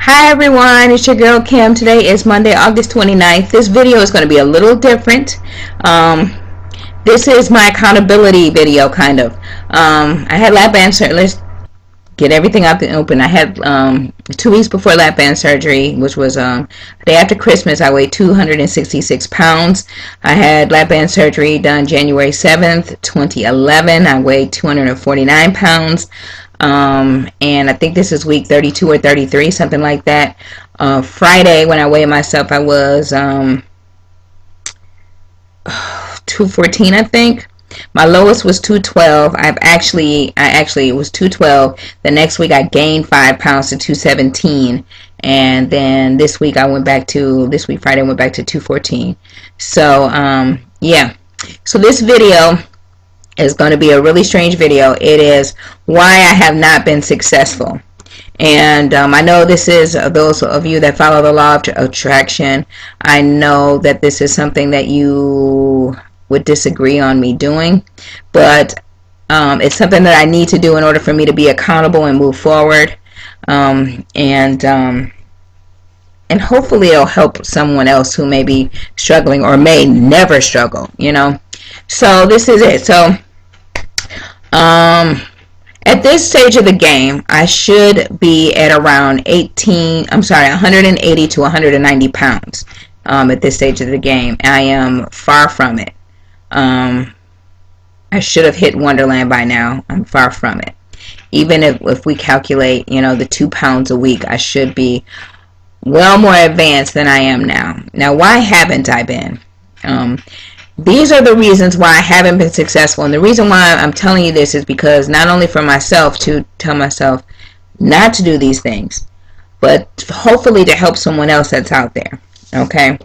Hi everyone, it's your girl Kim. Today is Monday, August 29th. This video is going to be a little different. This is my accountability video, kind of. I had lap band surgery. Let's get everything out the open. I had 2 weeks before lap band surgery, which was the day after Christmas. I weighed 266 pounds. I had lap band surgery done January 7th, 2011. I weighed 249 pounds. And I think this is week 32 or 33, something like that. Friday, when I weighed myself, I was 214, I think. My lowest was 212. I actually it was 212. The next week I gained 5 pounds to 217, and then this week Friday I went back to 214. So yeah. So this video is going to be a really strange video. It is why I have not been successful. And I know this is, those of you that follow the law of attraction, I know that this is something that you would disagree on me doing, but it's something that I need to do in order for me to be accountable and move forward. And hopefully it'll help someone else who may be struggling or may never struggle, you know. So this is it. So at this stage of the game, I should be at around 180 to 190 pounds at this stage of the game. I am far from it. I should have hit Wonderland by now. I'm far from it. Even if we calculate, you know, the 2 pounds a week, I should be well more advanced than I am now. Now, why haven't I been? These are the reasons why I haven't been successful. And the reason why I'm telling you this is because not only for myself to tell myself not to do these things, but hopefully to help someone else that's out there. Okay?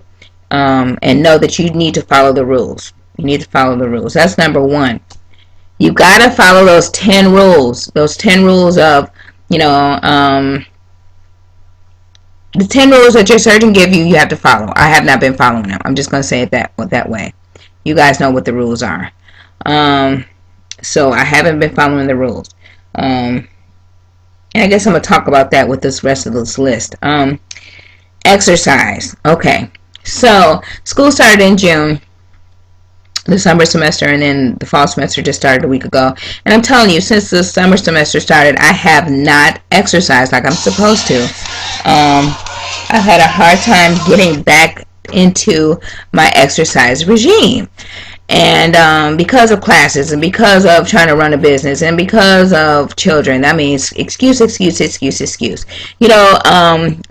And know that you need to follow the rules. You need to follow the rules. That's number one. You got to follow those 10 rules. Those 10 rules of, you know, the 10 rules that your surgeon give you, you have to follow. I have not been following them. I'm just going to say it that way. You guys know what the rules are. So I haven't been following the rules. And I guess I'm going to talk about that with this rest of this list. Exercise. Okay. So school started in June, the summer semester, and then the fall semester just started a week ago. And I'm telling you, since the summer semester started, I have not exercised like I'm supposed to. I've had a hard time getting back into my exercise regime, and because of classes, and because of trying to run a business, and because of children. That means excuse. You know,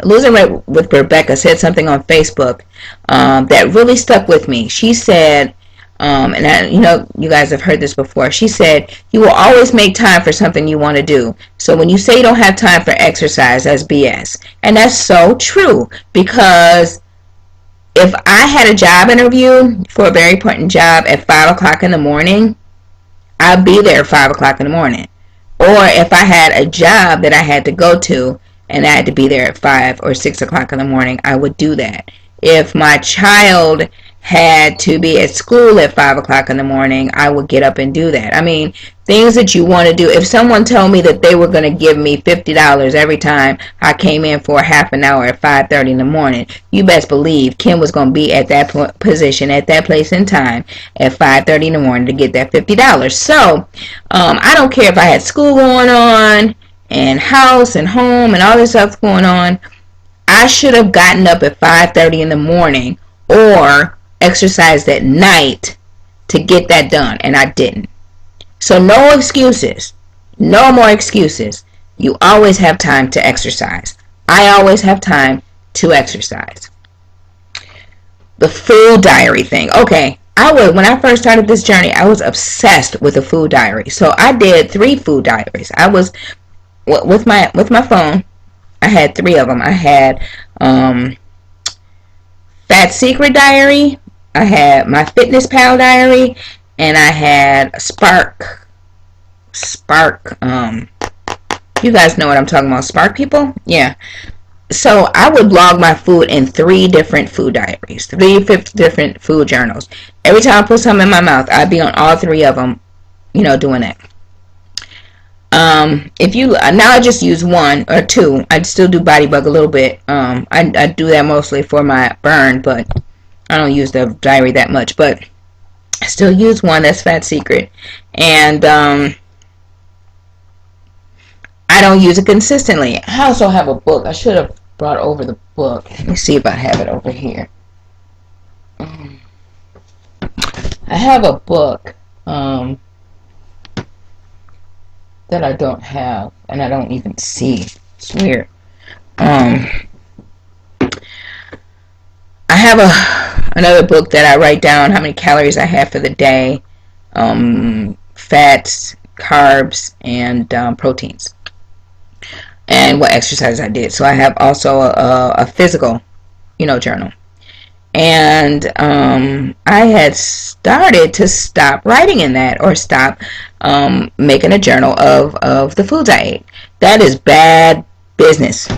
Losing Weight with Rebecca said something on Facebook that really stuck with me. She said, and you know, you guys have heard this before. She said, you will always make time for something you want to do. So when you say you don't have time for exercise, that's BS. And that's so true, because if I had a job interview for a very important job at 5 o'clock in the morning, I'd be there at 5 o'clock in the morning. Or if I had a job that I had to go to and I had to be there at 5 or 6 o'clock in the morning, I would do that. If my child had to be at school at 5 o'clock in the morning, I would get up and do that. I mean, things that you want to do. If someone told me that they were going to give me $50 every time I came in for a half an hour at 5:30 in the morning, you best believe Kim was going to be at that position, at that place and time at 5:30 in the morning to get that $50. So, I don't care if I had school going on and house and home and all this stuff going on. I should have gotten up at 5:30 in the morning or exercised at night to get that done, and I didn't. So no excuses. No more excuses. You always have time to exercise. I always have time to exercise. The food diary thing. Okay, when I first started this journey, I was obsessed with a food diary. So I did 3 food diaries. I was with my phone. I had 3 of them. I had Fat Secret diary, I had my Fitness Pal diary, and I had Spark. You guys know what I'm talking about, Spark people? Yeah. So I would log my food in 3 different food diaries, 3 different food journals. Every time I put something in my mouth, I'd be on all 3 of them, you know, doing it. If you now, I just use one or two. I still do body bug a little bit. I do that mostly for my burn, but I don't use the diary that much. But I still use one. That's Fat Secret, and I don't use it consistently. I also have a book. I should have brought over the book. Let me see if I have it over here. I have a book that I don't have, and I don't even see. It's weird. I have another book that I write down how many calories I have for the day, fats, carbs, and proteins, and what exercise I did. So I have also a physical, journal. And I had started to stop writing in that, or stop making a journal of the foods I ate. That is bad business.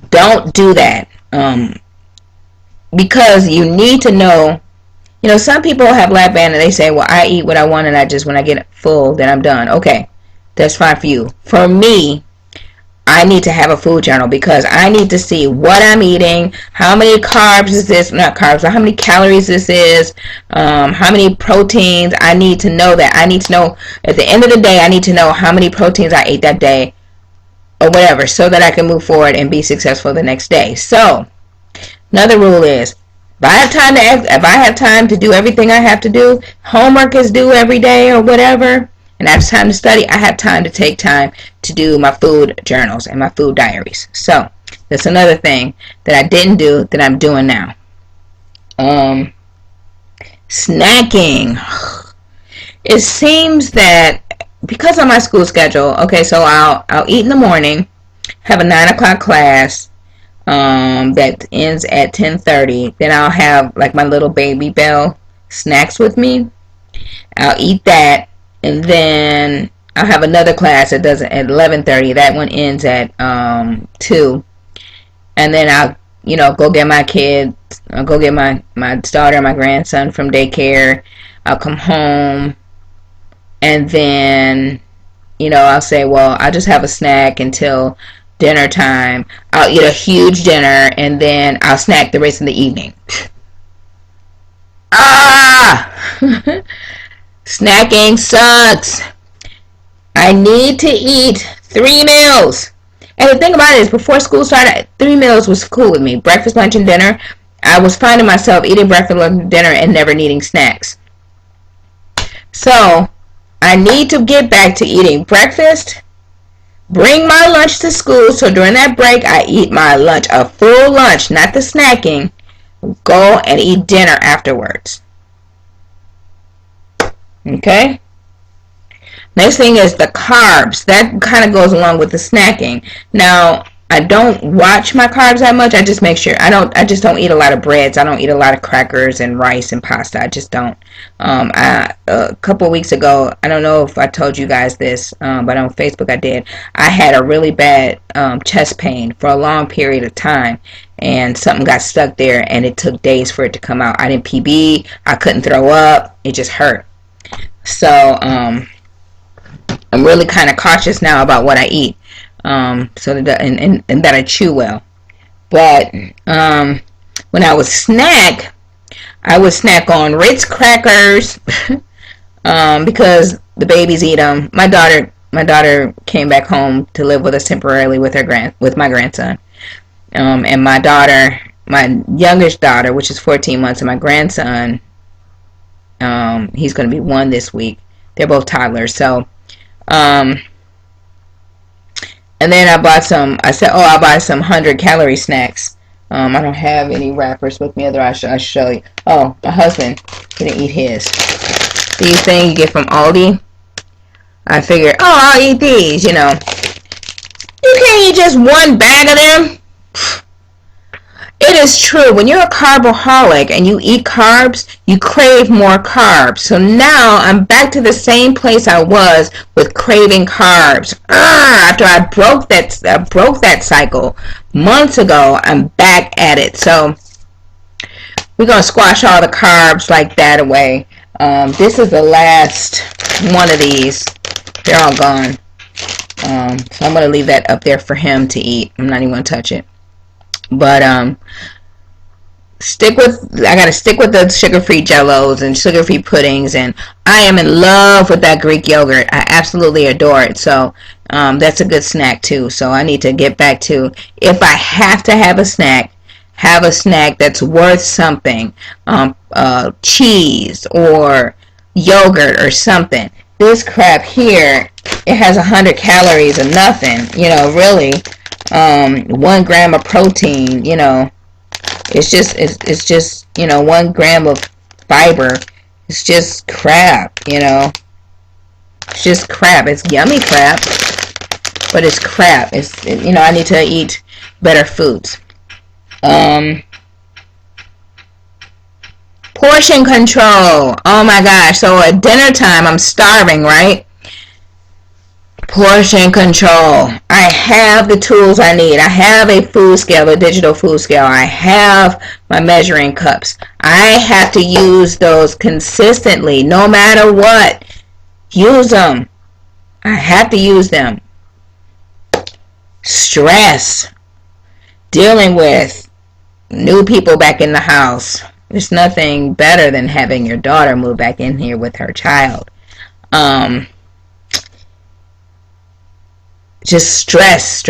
Don't do that, because you need to know. Some people have lap band and they say, well, I eat what I want, and when I get full, then I'm done. Okay, that's fine for you. For me, I need to have a food journal, because I need to see what I'm eating, how many carbs is this, not carbs, but how many calories this is, how many proteins. I need to know that. I need to know at the end of the day, I need to know how many proteins I ate that day, or whatever, so that I can move forward and be successful the next day. So another rule is, if I have time to do everything I have to do, homework is due every day or whatever, and I have time to study, I have time to take time to do my food journals and my food diaries. So that's another thing that I didn't do that I'm doing now. Snacking. It seems that because of my school schedule, okay, so I'll eat in the morning, have a 9 o'clock class that ends at 10:30. Then I'll have like my little Baby Bell snacks with me. I'll eat that. And then I'll have another class that does it at 11:30. That one ends at 2. And then I'll go get my kids. I'll go get my daughter and my grandson from daycare. I'll come home. And then, I'll say, well, I'll just have a snack until dinner time. I'll eat a huge dinner, and then I'll snack the rest of the evening. Snacking sucks. I need to eat 3 meals. And the thing about it is, before school started, 3 meals was cool with me. Breakfast, lunch, and dinner. I was finding myself eating breakfast, lunch, and dinner and never needing snacks. So, I need to get back to eating breakfast, bring my lunch to school, so during that break, I eat my lunch, a full lunch, not the snacking. Go and eat dinner afterwards. Okay? Next thing is the carbs. That kind of goes along with the snacking. Now, I don't watch my carbs that much. I just make sure. I just don't eat a lot of breads. I don't eat a lot of crackers and rice and pasta. I just don't. A couple of weeks ago, I don't know if I told you guys this, but on Facebook I did. I had a really bad chest pain for a long period of time, and something got stuck there, and it took days for it to come out. I didn't PB. I couldn't throw up. It just hurt. So, I'm really kind of cautious now about what I eat, so that and that I chew well. But when I would snack on Ritz crackers because the babies eat them. My daughter came back home to live with us temporarily with my grandson, and my youngest daughter, which is 14 months, and my grandson. He's going to be 1 this week. They're both toddlers. So, and then I said, I'll buy some 100-calorie snacks. I don't have any wrappers with me, otherwise I'll show you. Oh, my husband didn't eat his. These things you get from Aldi. I figured, I'll eat these, You can't eat just 1 bag of them. It is true. When you're a carboholic and you eat carbs, you crave more carbs. So now I'm back to the same place I was with craving carbs. After I broke that cycle months ago, I'm back at it. So we're going to squash all the carbs like that away. This is the last one of these. They're all gone. So I'm going to leave that up there for him to eat. I'm not even going to touch it. But I got to stick with the sugar-free jellos and sugar-free puddings, and I am in love with that Greek yogurt. I absolutely adore it. So that's a good snack too. So I need to get back to, if I have to have a snack that's worth something, cheese or yogurt or something. This crap here, it has 100 calories of nothing, really. 1 gram of protein, it's just 1 gram of fiber. It's just crap, it's just crap. It's yummy crap, but it's crap. I need to eat better foods. Portion control. Oh my gosh. So at dinner time, I'm starving, right? Portion control. I have the tools I need. I have a food scale, a digital food scale. I have my measuring cups. I have to use those consistently, no matter what. Use them. I have to use them. Stress. Dealing with new people back in the house. There's nothing better than having your daughter move back in here with her child. Just stress.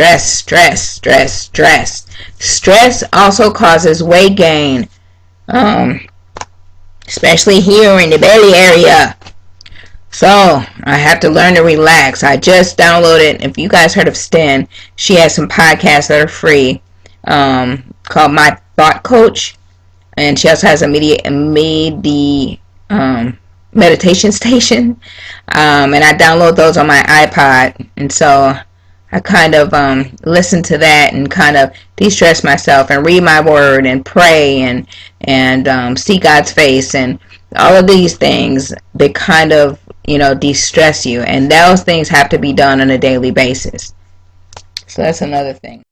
Stress also causes weight gain, especially here in the belly area. So I have to learn to relax. I just downloaded, if you guys heard of Sten, she has some podcasts that are free, called My Thought Coach, and she also has a meditation station, and I download those on my iPod, and so I kind of listen to that and kind of de-stress myself and read my word and pray and see God's face, and all of these things, they kind of de-stress you, and those things have to be done on a daily basis. So that's another thing.